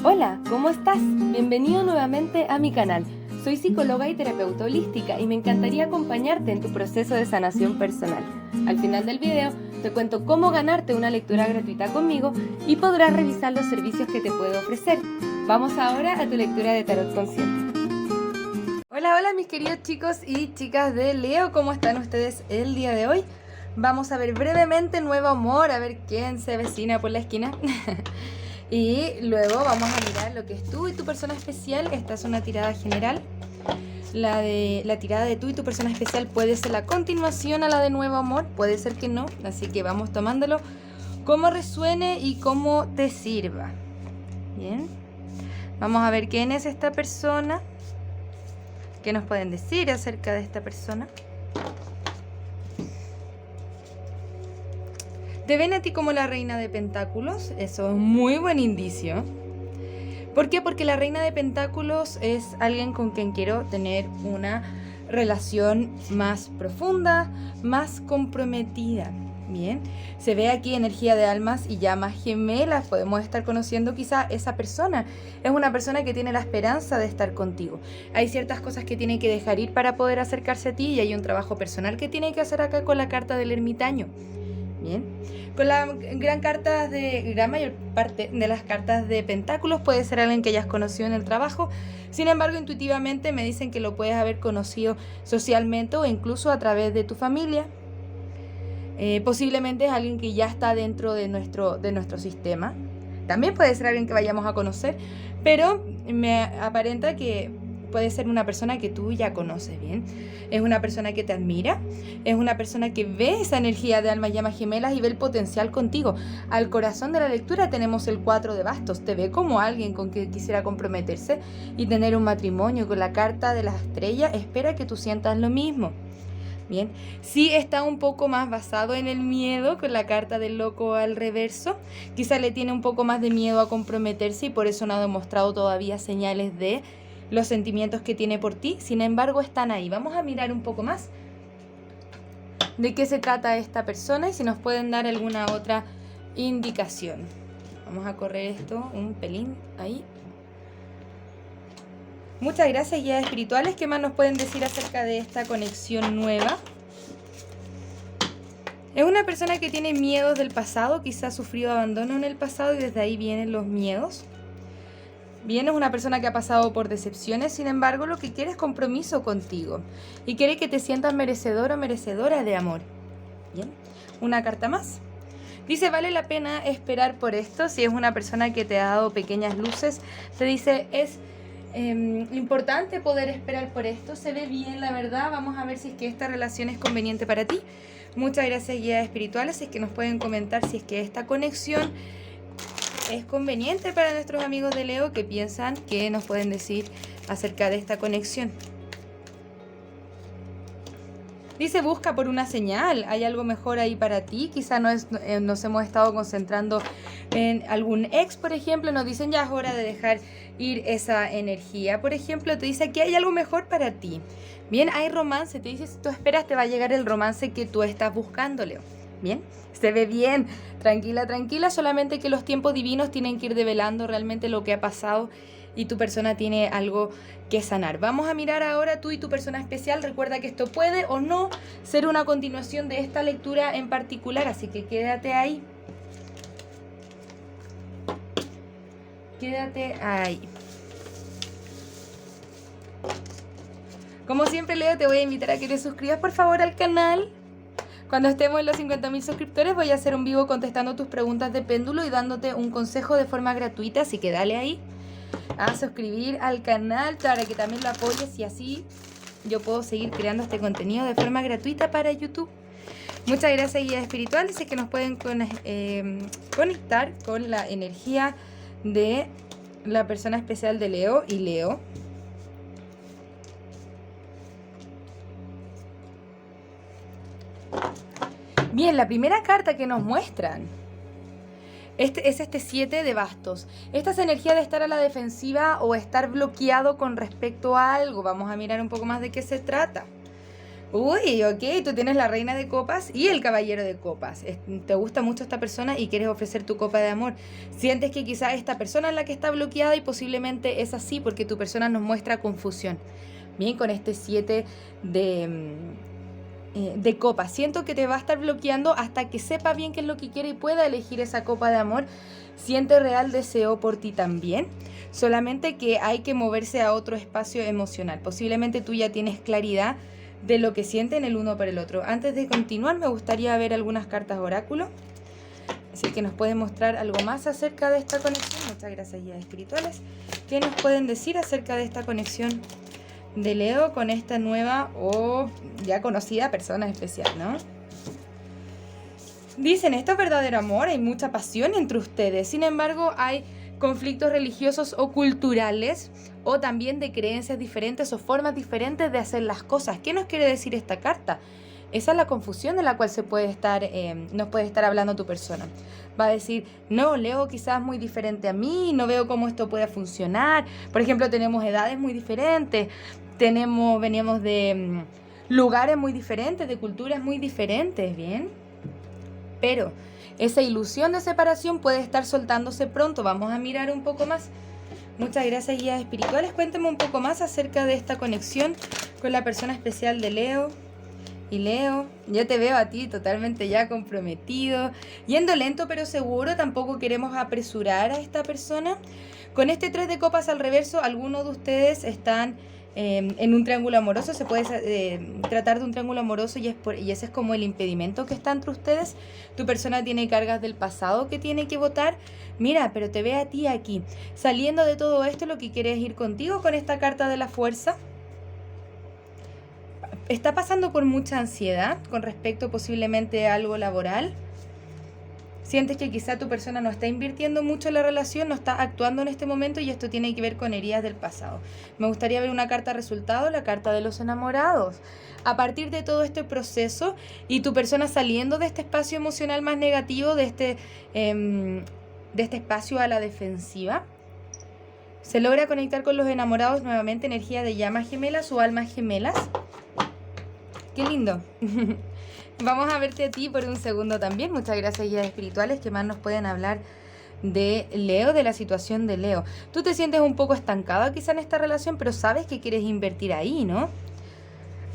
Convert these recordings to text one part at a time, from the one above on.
Hola, ¿cómo estás? Bienvenido nuevamente a mi canal. Soy psicóloga y terapeuta holística y me encantaría acompañarte en tu proceso de sanación personal. Al final del video te cuento cómo ganarte una lectura gratuita conmigo y podrás revisar los servicios que te puedo ofrecer. Vamos ahora a tu lectura de tarot consciente. Hola mis queridos chicos y chicas de Leo, ¿cómo están ustedes el día de hoy? Vamos a ver brevemente Nuevo Amor, a ver quién se avecina por la esquina. Y luego vamos a mirar lo que es tú y tu persona especial. Esta es una tirada general. La tirada de tú y tu persona especial puede ser la continuación a la de Nuevo Amor, puede ser que no, así que vamos tomándolo como resuene y cómo te sirva. Bien, vamos a ver quién es esta persona, qué nos pueden decir acerca de esta persona. Te ven a ti como la reina de pentáculos, eso es muy buen indicio. ¿Por qué? Porque la reina de pentáculos es alguien con quien quiero tener una relación más profunda, más comprometida. Bien, se ve aquí energía de almas y llamas gemelas, podemos estar conociendo quizá esa persona. Es una persona que tiene la esperanza de estar contigo. Hay ciertas cosas que tiene que dejar ir para poder acercarse a ti y hay un trabajo personal que tiene que hacer acá con la carta del ermitaño. Bien, con la gran mayor parte de las cartas de pentáculos puede ser alguien que hayas conocido en el trabajo. Sin embargo, intuitivamente me dicen que lo puedes haber conocido socialmente o incluso a través de tu familia. Posiblemente es alguien que ya está dentro de nuestro sistema. También puede ser alguien que vayamos a conocer, pero me aparenta que puede ser una persona que tú ya conoces bien. Es una persona que te admira, es una persona que ve esa energía de almas llamas gemelas y ve el potencial contigo. Al corazón de la lectura tenemos el 4 de bastos. Te ve como alguien con quien quisiera comprometerse y tener un matrimonio. Con la carta de las estrellas espera que tú sientas lo mismo. Bien, sí está un poco más basado en el miedo con la carta del loco al reverso. Quizá le tiene un poco más de miedo a comprometerse y por eso no ha demostrado todavía señales de los sentimientos que tiene por ti. Sin embargo, están ahí. Vamos a mirar un poco más de qué se trata esta persona y si nos pueden dar alguna otra indicación. Vamos a correr esto un pelín ahí. Muchas gracias, guías espirituales. ¿Qué más nos pueden decir acerca de esta conexión nueva? Es una persona que tiene miedos del pasado, quizás ha sufrido abandono en el pasado y desde ahí vienen los miedos. Bien, es una persona que ha pasado por decepciones, sin embargo, lo que quiere es compromiso contigo y quiere que te sientas merecedor o merecedora de amor. Bien, una carta más. Dice, vale la pena esperar por esto. Si es una persona que te ha dado pequeñas luces, te dice, es importante poder esperar por esto. Se ve bien, la verdad. Vamos a ver si es que esta relación es conveniente para ti. Muchas gracias, guías espirituales. Es que nos pueden comentar si es que esta conexión es conveniente para nuestros amigos de Leo, que piensan que nos pueden decir acerca de esta conexión. Dice, busca por una señal, hay algo mejor ahí para ti. Quizá nos hemos estado concentrando en algún ex, por ejemplo. Nos dicen, ya es hora de dejar ir esa energía. Por ejemplo, te dice que hay algo mejor para ti. Bien, hay romance, te dice, si tú esperas te va a llegar el romance que tú estás buscando, Leo. Bien, se ve bien, tranquila, tranquila, solamente que los tiempos divinos tienen que ir develando realmente lo que ha pasado y tu persona tiene algo que sanar. Vamos a mirar ahora tú y tu persona especial. Recuerda que esto puede o no ser una continuación de esta lectura en particular, así que quédate ahí. Quédate ahí. Como siempre, Leo, te voy a invitar a que te suscribas por favor al canal. Cuando estemos en los 50.000 suscriptores voy a hacer un vivo contestando tus preguntas de péndulo y dándote un consejo de forma gratuita, así que dale ahí a suscribir al canal para que también lo apoyes y así yo puedo seguir creando este contenido de forma gratuita para YouTube. Muchas gracias, guías espirituales, es que nos pueden conectar con la energía de la persona especial de Leo y Leo. Bien, la primera carta que nos muestran es este 7 de bastos. Esta es energía de estar a la defensiva o estar bloqueado con respecto a algo. Vamos a mirar un poco más de qué se trata. Uy, ok, tú tienes la reina de copas y el caballero de copas. Te gusta mucho esta persona y quieres ofrecer tu copa de amor. Sientes que quizás esta persona es la que está bloqueada y posiblemente es así porque tu persona nos muestra confusión. Bien, con este 7 de copas. Siento que te va a estar bloqueando hasta que sepa bien qué es lo que quiere y pueda elegir esa copa de amor. Siente real deseo por ti también. Solamente que hay que moverse a otro espacio emocional. Posiblemente tú ya tienes claridad de lo que sienten el uno por el otro. Antes de continuar, me gustaría ver algunas cartas oráculo. Así que nos pueden mostrar algo más acerca de esta conexión. Muchas gracias, guías espirituales. ¿Qué nos pueden decir acerca de esta conexión de Leo con esta nueva o ya conocida persona especial, ¿no? Dicen, esto es verdadero amor, hay mucha pasión entre ustedes. Sin embargo, hay conflictos religiosos o culturales o también de creencias diferentes o formas diferentes de hacer las cosas. ¿Qué nos quiere decir esta carta? Esa es la confusión de la cual nos puede estar hablando tu persona. Va a decir, no, Leo quizás muy diferente a mí, no veo cómo esto puede funcionar. Por ejemplo, tenemos edades muy diferentes, veníamos de lugares muy diferentes, de culturas muy diferentes, ¿bien? Pero esa ilusión de separación puede estar soltándose pronto. Vamos a mirar un poco más. Muchas gracias, guías espirituales. Cuéntame un poco más acerca de esta conexión con la persona especial de Leo. Y Leo, ya te veo a ti totalmente ya comprometido, yendo lento pero seguro. Tampoco queremos apresurar a esta persona. Con este 3 de copas al reverso, algunos de ustedes están en un triángulo amoroso. Se puede tratar de un triángulo amoroso y ese es como el impedimento que está entre ustedes. Tu persona tiene cargas del pasado que tiene que votar. Mira, pero te ve a ti aquí. Saliendo de todo esto, lo que quieres ir contigo con esta carta de la fuerza. Está pasando por mucha ansiedad con respecto posiblemente a algo laboral. Sientes que quizá tu persona no está invirtiendo mucho en la relación, no está actuando en este momento y esto tiene que ver con heridas del pasado. Me gustaría ver una carta resultado, la carta de los enamorados. A partir de todo este proceso y tu persona saliendo de este espacio emocional más negativo, de este espacio a la defensiva, se logra conectar con los enamorados nuevamente, energía de llamas gemelas o almas gemelas. ¡Qué lindo! Vamos a verte a ti por un segundo también. Muchas gracias, guías espirituales, que más nos pueden hablar de Leo, de la situación de Leo. Tú te sientes un poco estancado quizá en esta relación, pero sabes que quieres invertir ahí, ¿no?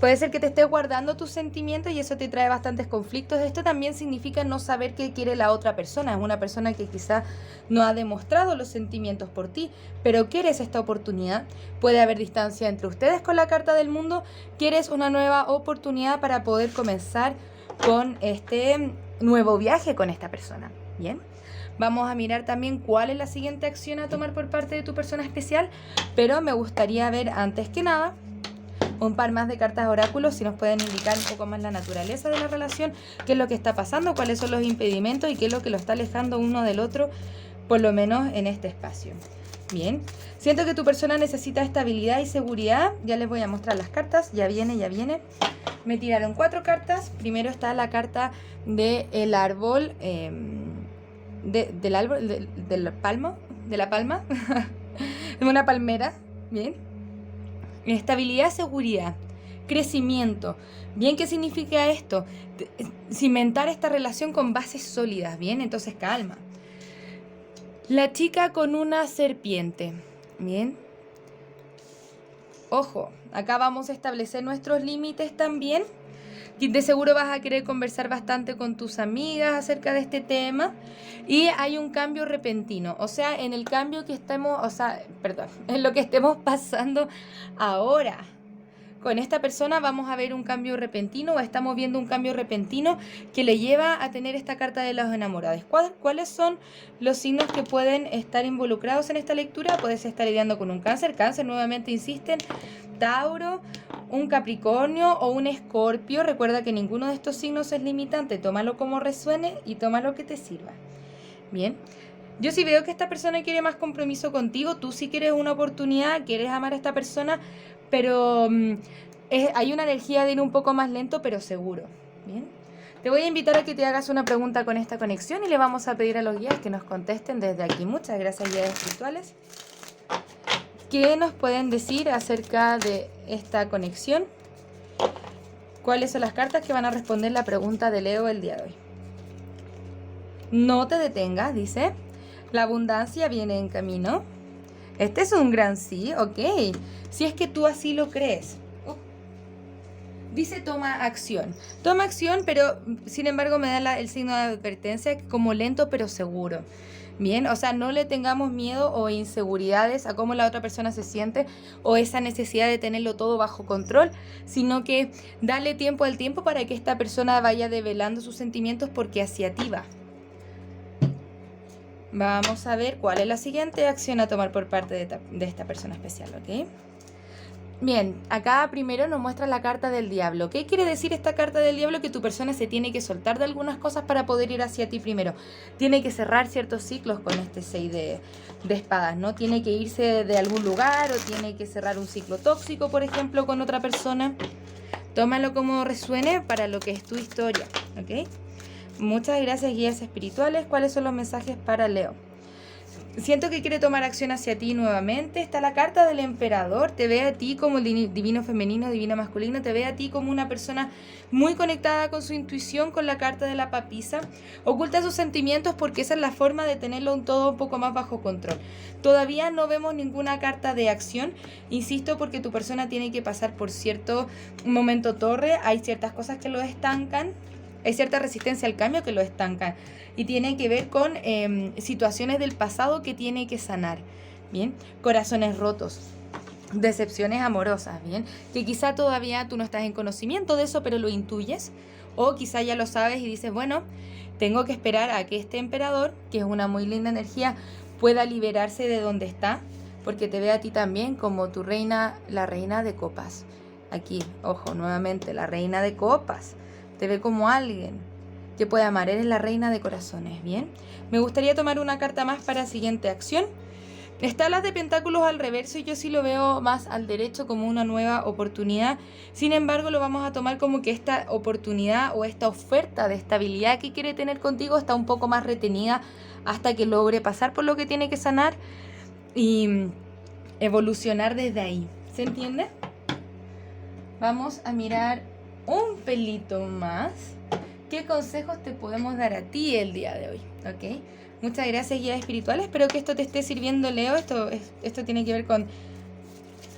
Puede ser que te estés guardando tus sentimientos y eso te trae bastantes conflictos. Esto también significa no saber qué quiere la otra persona. Es una persona que quizá no ha demostrado los sentimientos por ti, pero quieres esta oportunidad. Puede haber distancia entre ustedes con la carta del mundo. Quieres una nueva oportunidad para poder comenzar con este nuevo viaje con esta persona. Bien, vamos a mirar también cuál es la siguiente acción a tomar por parte de tu persona especial, pero me gustaría ver antes que nada un par más de cartas oráculos, si nos pueden indicar un poco más la naturaleza de la relación, qué es lo que está pasando, cuáles son los impedimentos y qué es lo que lo está alejando uno del otro, por lo menos en este espacio. Bien, siento que tu persona necesita estabilidad y seguridad. Ya les voy a mostrar las cartas, ya viene, ya viene. Me tiraron 4 cartas. Primero está la carta del árbol, del árbol, de la palma, de una palmera. Bien. Estabilidad, seguridad, crecimiento. Bien, ¿qué significa esto? Cimentar esta relación con bases sólidas. Bien, entonces calma. La chica con una serpiente. Bien. Ojo, acá vamos a establecer nuestros límites también. Y de seguro vas a querer conversar bastante con tus amigas acerca de este tema. Y hay un cambio repentino. O sea, en el cambio que en lo que estemos pasando ahora. Con esta persona vamos a ver un cambio repentino o estamos viendo un cambio repentino que le lleva a tener esta carta de los enamorados. ¿Cuáles son los signos que pueden estar involucrados en esta lectura? Puedes estar lidiando con un cáncer. Cáncer, nuevamente insisten. Tauro, un Capricornio o un Escorpio. Recuerda que ninguno de estos signos es limitante. Tómalo como resuene y tómalo que te sirva. Bien. Yo sí veo que esta persona quiere más compromiso contigo. Tú sí quieres una oportunidad, quieres amar a esta persona, pero hay una energía de ir un poco más lento, pero seguro. Bien. Te voy a invitar a que te hagas una pregunta con esta conexión y le vamos a pedir a los guías que nos contesten desde aquí. Muchas gracias, guías espirituales. ¿Qué nos pueden decir acerca de esta conexión? ¿Cuáles son las cartas que van a responder la pregunta de Leo el día de hoy? No te detengas, dice. La abundancia viene en camino. Este es un gran sí, ok. Si es que tú así lo crees. Dice toma acción. Toma acción, pero sin embargo me da el signo de advertencia como lento pero seguro. Bien, o sea, no le tengamos miedo o inseguridades a cómo la otra persona se siente o esa necesidad de tenerlo todo bajo control, sino que dale tiempo al tiempo para que esta persona vaya develando sus sentimientos porque hacia ti va. Vamos a ver cuál es la siguiente acción a tomar por parte de esta persona especial, ¿ok? Bien, acá primero nos muestra la carta del diablo. ¿Qué quiere decir esta carta del diablo? Que tu persona se tiene que soltar de algunas cosas para poder ir hacia ti primero. Tiene que cerrar ciertos ciclos con este 6 de espadas, ¿no? Tiene que irse de algún lugar o tiene que cerrar un ciclo tóxico, por ejemplo, con otra persona. Tómalo como resuene para lo que es tu historia, ¿ok? Muchas gracias, guías espirituales. ¿Cuáles son los mensajes para Leo? Siento que quiere tomar acción hacia ti nuevamente. Está la carta del emperador. Te ve a ti como el divino femenino, divino masculino. Te ve a ti como una persona muy conectada con su intuición, con la carta de la papisa. Oculta sus sentimientos porque esa es la forma de tenerlo todo un poco más bajo control. Todavía no vemos ninguna carta de acción. Insisto, porque tu persona tiene que pasar por cierto momento torre. Hay ciertas cosas que lo estancan. Hay cierta resistencia al cambio que lo estanca y tiene que ver con situaciones del pasado que tiene que sanar, ¿bien? Corazones rotos, decepciones amorosas, ¿bien? Que quizá todavía tú no estás en conocimiento de eso, pero lo intuyes, o quizá ya lo sabes y dices, bueno, tengo que esperar a que este emperador, que es una muy linda energía, pueda liberarse de donde está, porque te ve a ti también como tu reina, la reina de copas. Aquí, ojo, nuevamente, la reina de copas. Te ve como alguien que puede amar. Eres la reina de corazones, ¿bien? Me gustaría tomar una carta más para siguiente acción. Está las de pentáculos al reverso y yo sí lo veo más al derecho como una nueva oportunidad. Sin embargo, lo vamos a tomar como que esta oportunidad o esta oferta de estabilidad que quiere tener contigo está un poco más retenida hasta que logre pasar por lo que tiene que sanar y evolucionar desde ahí. ¿Se entiende? Vamos a mirar un pelito más. ¿Qué consejos te podemos dar a ti el día de hoy? ¿Ok? Muchas gracias, guías espirituales. Espero que esto te esté sirviendo, Leo. Esto tiene que ver con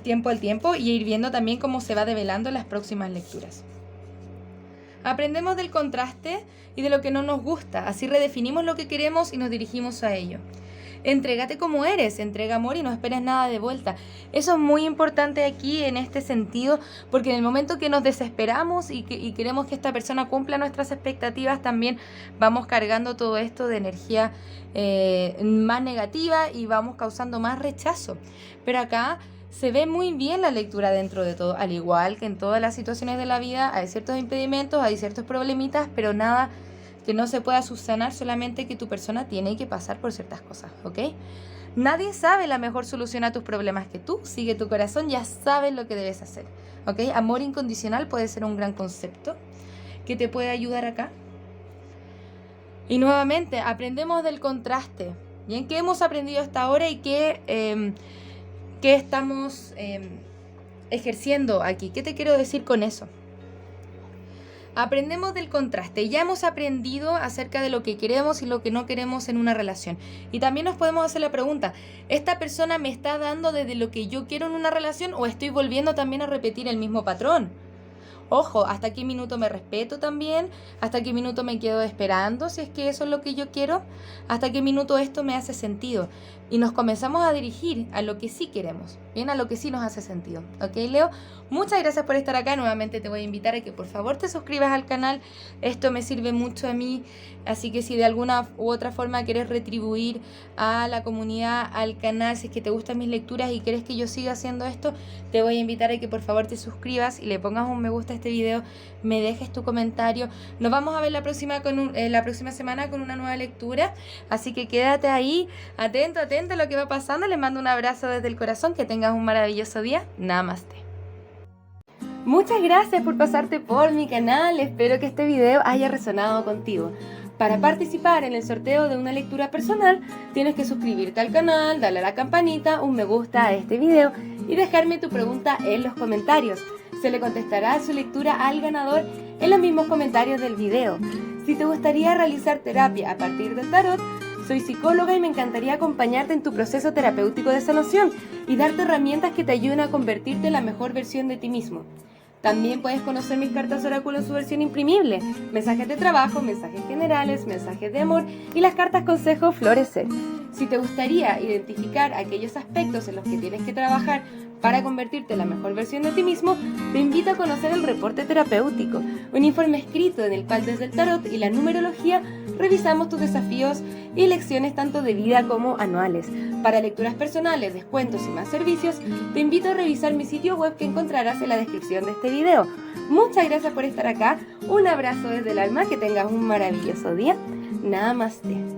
tiempo al tiempo y ir viendo también cómo se va develando en las próximas lecturas. Aprendemos del contraste y de lo que no nos gusta. Así redefinimos lo que queremos y nos dirigimos a ello. Entrégate como eres, entrega amor y no esperes nada de vuelta. Eso es muy importante aquí en este sentido, porque en el momento que nos desesperamos y queremos que esta persona cumpla nuestras expectativas, también vamos cargando todo esto de energía más negativa y vamos causando más rechazo. Pero acá se ve muy bien la lectura dentro de todo, al igual que en todas las situaciones de la vida hay ciertos impedimentos, hay ciertos problemitas, pero nada que no se pueda subsanar, solamente que tu persona tiene que pasar por ciertas cosas, ¿ok? Nadie sabe la mejor solución a tus problemas que tú. Sigue tu corazón, ya sabes lo que debes hacer, ¿ok? Amor incondicional puede ser un gran concepto que te puede ayudar acá. Y nuevamente, aprendemos del contraste, ¿bien? ¿Qué hemos aprendido hasta ahora y qué estamos ejerciendo aquí? ¿Qué te quiero decir con eso? Aprendemos del contraste. Ya hemos aprendido acerca de lo que queremos y lo que no queremos en una relación. Y también nos podemos hacer la pregunta, ¿esta persona me está dando desde lo que yo quiero en una relación o estoy volviendo también a repetir el mismo patrón? Ojo, ¿hasta qué minuto me respeto también? ¿Hasta qué minuto me quedo esperando si es que eso es lo que yo quiero? ¿Hasta qué minuto esto me hace sentido? Y nos comenzamos a dirigir a lo que sí queremos, bien, a lo que sí nos hace sentido. ¿Ok, Leo? Muchas gracias por estar acá. Nuevamente te voy a invitar a que por favor te suscribas al canal. Esto me sirve mucho a mí. Así que si de alguna u otra forma quieres retribuir a la comunidad, al canal, si es que te gustan mis lecturas y quieres que yo siga haciendo esto, te voy a invitar a que por favor te suscribas y le pongas un me gusta a este video, me dejes tu comentario. Nos vamos a ver la próxima semana con una nueva lectura. Así que quédate ahí, atento a lo que va pasando. Les mando un abrazo desde el corazón. Que tengas un maravilloso día. Namaste. Muchas gracias por pasarte por mi canal. Espero que este video haya resonado contigo. Para participar en el sorteo de una lectura personal, tienes que suscribirte al canal, darle a la campanita, un me gusta a este video y dejarme tu pregunta en los comentarios. Se le contestará su lectura al ganador en los mismos comentarios del video. Si te gustaría realizar terapia a partir del tarot, soy psicóloga y me encantaría acompañarte en tu proceso terapéutico de sanación y darte herramientas que te ayuden a convertirte en la mejor versión de ti mismo. También puedes conocer mis cartas oráculo en su versión imprimible, mensajes de trabajo, mensajes generales, mensajes de amor y las cartas consejo florecer. Si te gustaría identificar aquellos aspectos en los que tienes que trabajar para convertirte en la mejor versión de ti mismo, te invito a conocer el reporte terapéutico, un informe escrito en el cual desde el tarot y la numerología revisamos tus desafíos y lecciones tanto de vida como anuales. Para lecturas personales, descuentos y más servicios, te invito a revisar mi sitio web que encontrarás en la descripción de este video. Muchas gracias por estar acá, un abrazo desde el alma, que tengas un maravilloso día. Namaste.